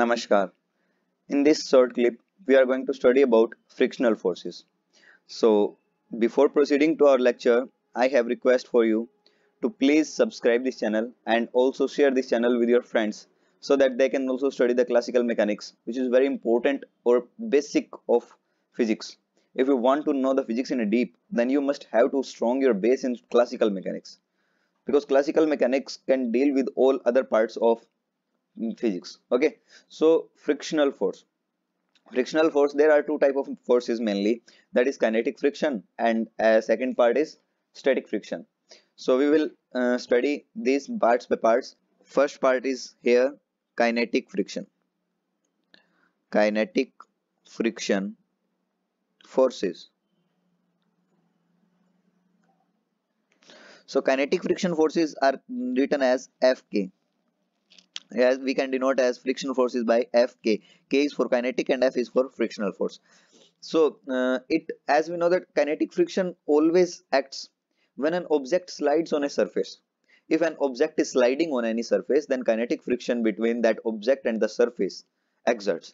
Namaskar. In this short clip, we are going to study about frictional forces. So, before proceeding to our lecture, I have request for you to please subscribe this channel and also share this channel with your friends so that they can also study the classical mechanics, which is very important or basic of physics. If you want to know the physics in a deep, then you must have to strong your base in classical mechanics because classical mechanics can deal with all other parts of physics. Okay, so frictional force, there are two type of forces mainly, that is kinetic friction and second part is static friction. So we will study these parts by parts. First part is here, kinetic friction. Kinetic friction forces. So kinetic friction forces are written as Fk, as we can denote as frictional forces by Fk. K is for kinetic and F is for frictional force. So it, as we know that kinetic friction always acts when an object slides on a surface. If an object is sliding on any surface, then kinetic friction between that object and the surface exerts.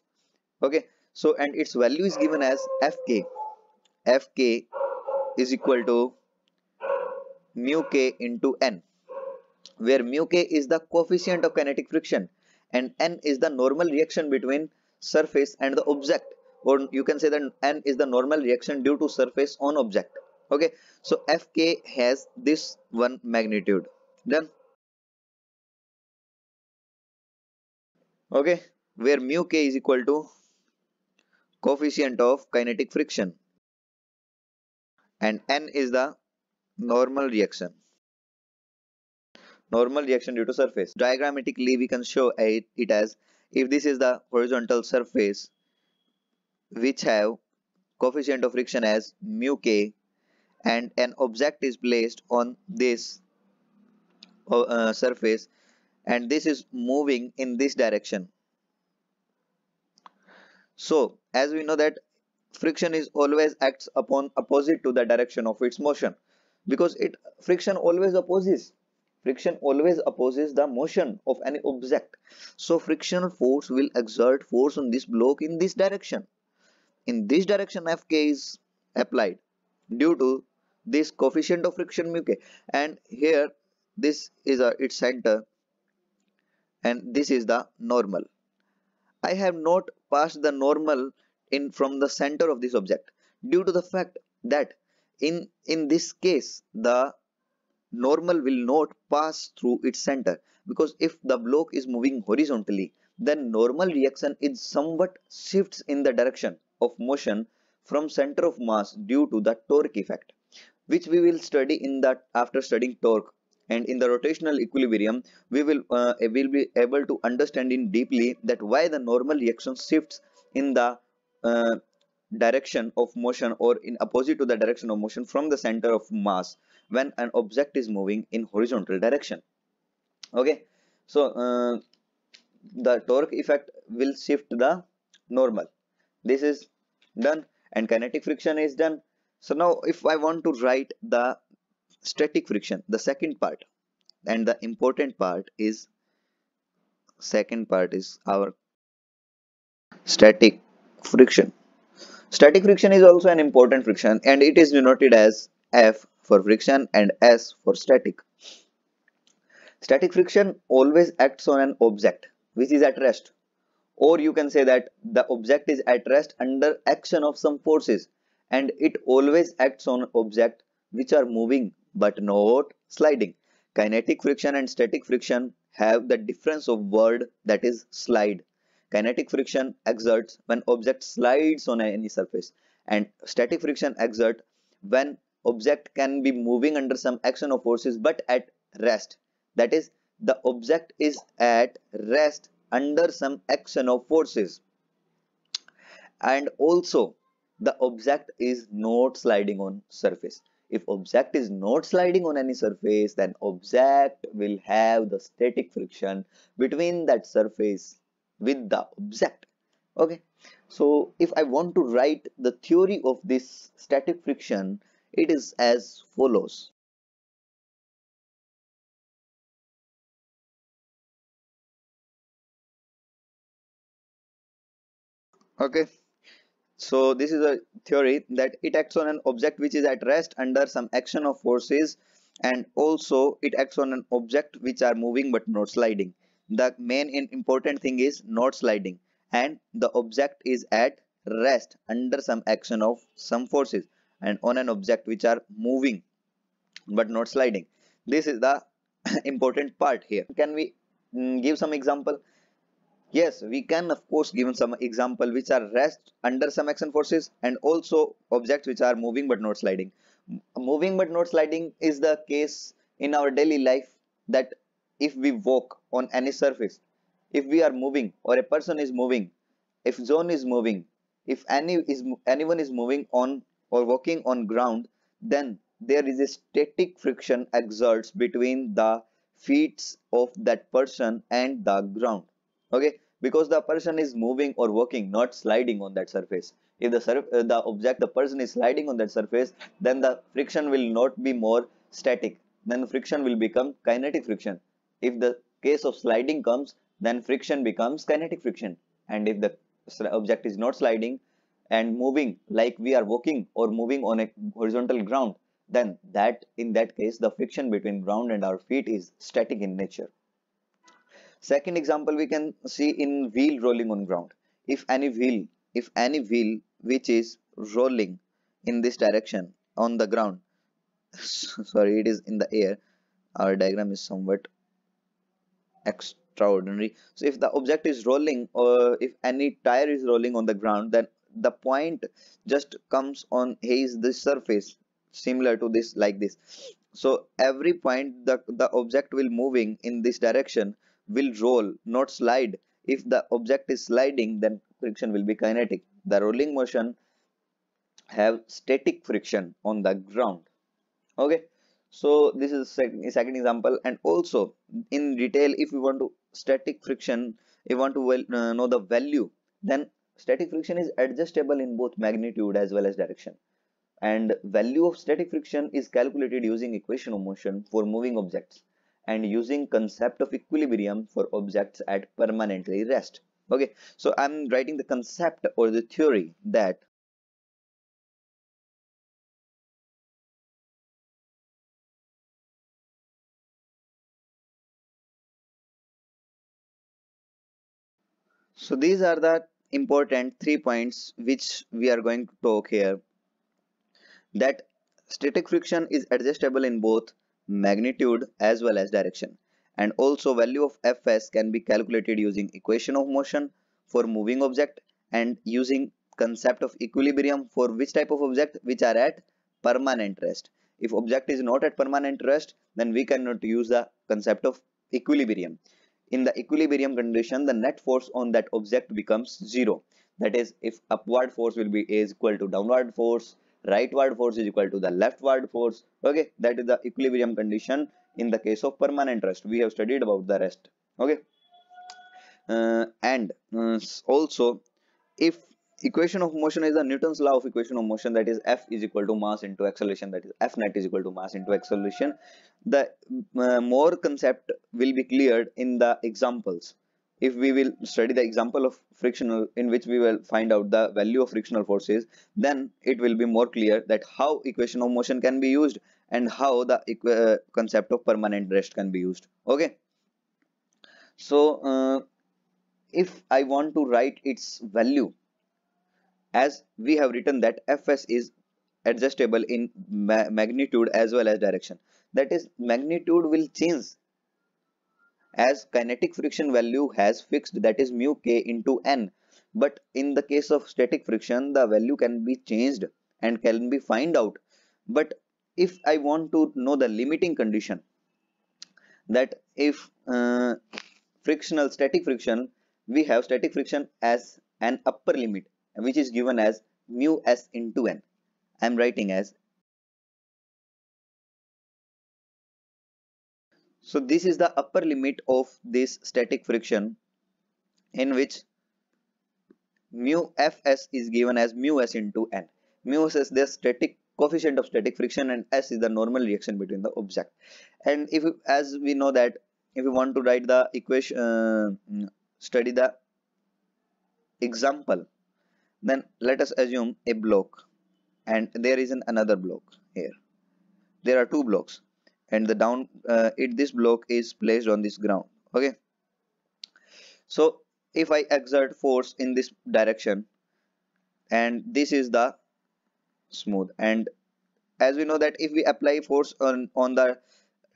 Okay, so and its value is given as Fk. Fk is equal to mu k into n, where mu k is the coefficient of kinetic friction and n is the normal reaction between surface and the object, or you can say that n is the normal reaction due to surface on object. Okay, so Fk has this one magnitude. Done. Okay, where mu k is equal to coefficient of kinetic friction and n is the normal reaction due to surface. Diagrammatically we can show it as, if this is the horizontal surface which have coefficient of friction as mu k and an object is placed on this surface and this is moving in this direction. So as we know that friction is always acts upon opposite to the direction of its motion, because friction always opposes the motion of any object. So frictional force will exert force on this block in this direction. In this direction Fk is applied due to this coefficient of friction mu k, and here this is its center and this is the normal. I have not passed the normal in from the center of this object due to the fact that in this case the normal will not pass through its center, because if the block is moving horizontally, then normal reaction is somewhat shifts in the direction of motion from center of mass due to the torque effect, which we will study in that after studying torque. And in the rotational equilibrium will be able to understand in deeply that why the normal reaction shifts in the uh, direction of motion or in opposite to the direction of motion from the center of mass when an object is moving in horizontal direction. Okay, so the torque effect will shift the normal. This is done and kinetic friction is done. So now if I want to write the static friction, the second part, and the important part is second part is our static friction. Static friction is also an important friction and it is denoted as F for friction and S for static. Static friction always acts on an object which is at rest, or you can say that the object is at rest under action of some forces, and it always acts on object which are moving but not sliding. Kinetic friction and static friction have the difference of word, that is slide. Kinetic friction exerts when object slides on any surface, and static friction exerts when object can be moving under some action of forces but at rest, that is the object is at rest under some action of forces, and also the object is not sliding on surface. If object is not sliding on any surface, then object will have the static friction between that surface with the object. Okay, so if I want to write the theory of this static friction, it is as follows. Okay, so this is a theory that it acts on an object which is at rest under some action of forces, and also it acts on an object which are moving but not sliding. The main and important thing is not sliding, and the object is at rest under some action of some forces and on an object which are moving but not sliding. This is the important part here. Can we give some example? Yes, we can of course give some example which are rest under some action forces and also objects which are moving but not sliding. Moving but not sliding is the case in our daily life, that if we walk on any surface, if we are moving or a person is moving, if zone is moving, if anyone is moving on or walking on ground, then there is a static friction exerts between the feet of that person and the ground. Okay, because the person is moving or walking, not sliding on that surface. If the object, the person is sliding on that surface, then the friction will not be more static, then the friction will become kinetic friction. If the case of sliding comes, then friction becomes kinetic friction. And if the object is not sliding and moving, like we are walking or moving on a horizontal ground, then that in that case the friction between ground and our feet is static in nature. Second example we can see in wheel rolling on ground. If any wheel, if any wheel which is rolling in this direction on the ground, sorry, it is in the air. Our diagram is somewhat extraordinary. So if the object is rolling, or if any tire is rolling on the ground, then the point just comes on his this surface similar to this, like this. So every point the object will moving in this direction will roll, not slide. If the object is sliding, then friction will be kinetic. The rolling motion have static friction on the ground. Okay, so this is second example. And also in detail, if we want to static friction, if we want to know the value, then static friction is adjustable in both magnitude as well as direction, and value of static friction is calculated using equation of motion for moving objects and using concept of equilibrium for objects at permanently rest. Okay, so I'm writing the concept or the theory that so these are the important 3 points which we are going to talk here, that static friction is adjustable in both magnitude as well as direction, and also value of Fs can be calculated using equation of motion for moving object and using concept of equilibrium for which type of object which are at permanent rest. If object is not at permanent rest, then we cannot use the concept of equilibrium. In the equilibrium condition, the net force on that object becomes zero. That is, if upward force will be is equal to downward force, rightward force is equal to the leftward force. Okay, that is the equilibrium condition in the case of permanent rest. We have studied about the rest. Okay, and also if equation of motion is the Newton's law of equation of motion, that is F is equal to mass into acceleration, that is F net is equal to mass into acceleration, the more concept will be cleared in the examples. If we will study the example of frictional, in which we will find out the value of frictional forces, then it will be more clear that how equation of motion can be used and how the concept of permanent rest can be used. Okay, so if I want to write its value, as we have written that Fs is adjustable in magnitude as well as direction, that is magnitude will change as kinetic friction value has fixed, that is mu k into n. But in the case of static friction, the value can be changed and can be find out. But if I want to know the limiting condition, that if frictional static friction, we have static friction as an upper limit which is given as mu s into n. I am writing as, so this is the upper limit of this static friction, in which mu fs is given as mu s into n. Mu s is the static coefficient of static friction and s is the normal reaction between the object. And if as we know that if we want to write the equation, study the example Then let us assume a block, and there is another block here. There are two blocks, and the down this block is placed on this ground. Okay, so if I exert force in this direction, and this is the smooth, and as we know that if we apply force on the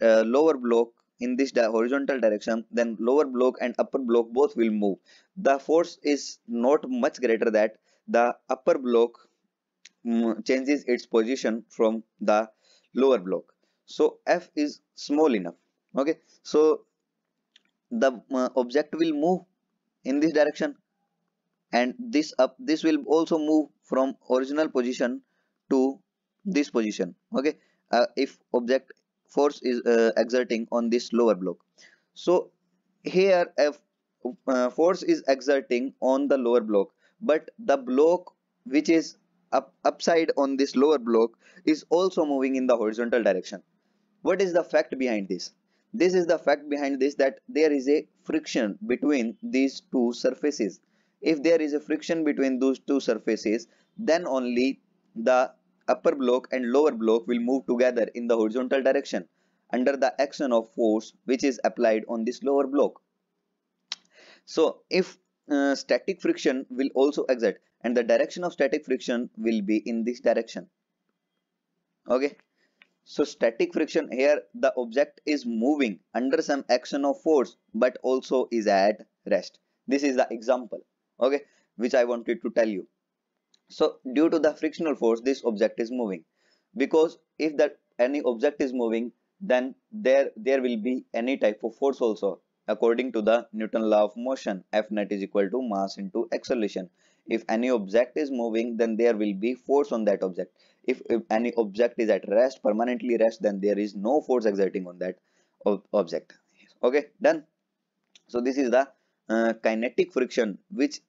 lower block in this horizontal direction, then lower block and upper block both will move. The force is not much greater that the upper block changes its position from the lower block. So F is small enough. Okay, so the object will move in this direction, and this will also move from original position to this position. Okay, if object force is exerting on this lower block. So here if force is exerting on the lower block, but the block which is upside on this lower block is also moving in the horizontal direction. What is the fact behind this? This is the fact behind this, that there is a friction between these two surfaces. If there is a friction between those two surfaces, then only the upper block and lower block will move together in the horizontal direction under the action of force which is applied on this lower block. So if static friction will also exert, and the direction of static friction will be in this direction. Okay, so static friction, here the object is moving under some action of force but also is at rest. This is the example, okay, which I wanted to tell you. So due to the frictional force, this object is moving, because if that any object is moving, then there will be any type of force also. According to the Newton law of motion, F net is equal to mass into acceleration. If any object is moving, then there will be force on that object. If any object is at rest, permanently rest, then there is no force exerting on that object. Okay, done. So this is the kinetic friction which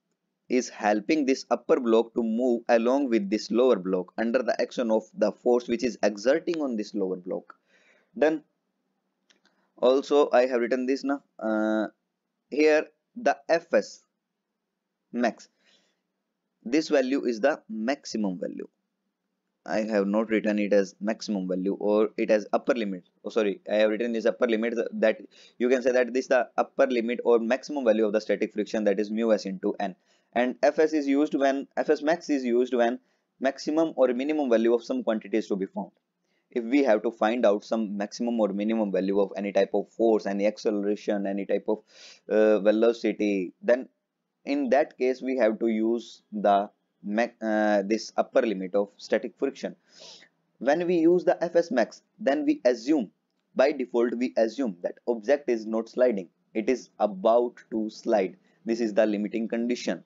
is helping this upper block to move along with this lower block under the action of the force which is exerting on this lower block. Then also I have written this now. Here the Fs max, this value is the maximum value. I have not written it as maximum value, or it as upper limit. Oh, sorry, I have written this upper limit, that you can say that this is the upper limit or maximum value of the static friction, that is mu s into n. And Fs is used when Fs max is used when maximum or minimum value of some quantity is to be found. If we have to find out some maximum or minimum value of any type of force, any acceleration, any type of velocity, then in that case we have to use the this upper limit of static friction. When we use the Fs max, then we assume, by default we assume that object is not sliding, it is about to slide. This is the limiting condition.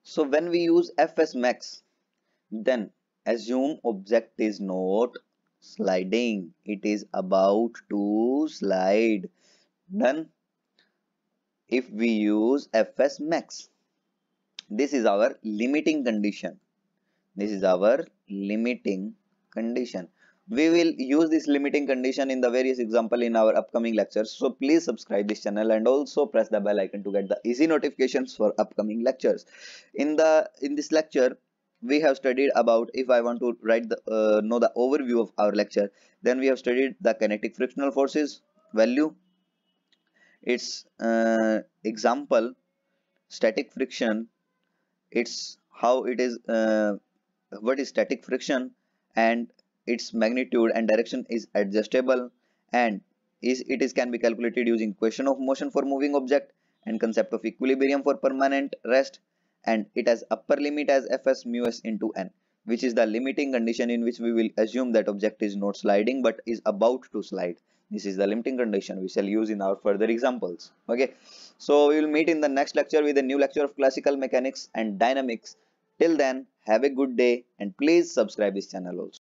So when we use Fs max, then assume object is not sliding, it is about to slide. Then if we use Fs max, this is our limiting condition. This is our limiting condition. We will use this limiting condition in the various example in our upcoming lectures. So please subscribe this channel and also press the bell icon to get the easy notifications for upcoming lectures. In this lecture, we have studied about, if I want to write the know the overview of our lecture, then we have studied the kinetic frictional forces value, its example, static friction, its how it is what is static friction, and its magnitude and direction is adjustable, and it is can be calculated using equation of motion for moving object and concept of equilibrium for permanent rest, and it has upper limit as Fs mu s into n, which is the limiting condition in which we will assume that object is not sliding but is about to slide. This is the limiting condition we shall use in our further examples. Okay, so we will meet in the next lecture with a new lecture of classical mechanics and dynamics. Till then, have a good day and please subscribe this channel also.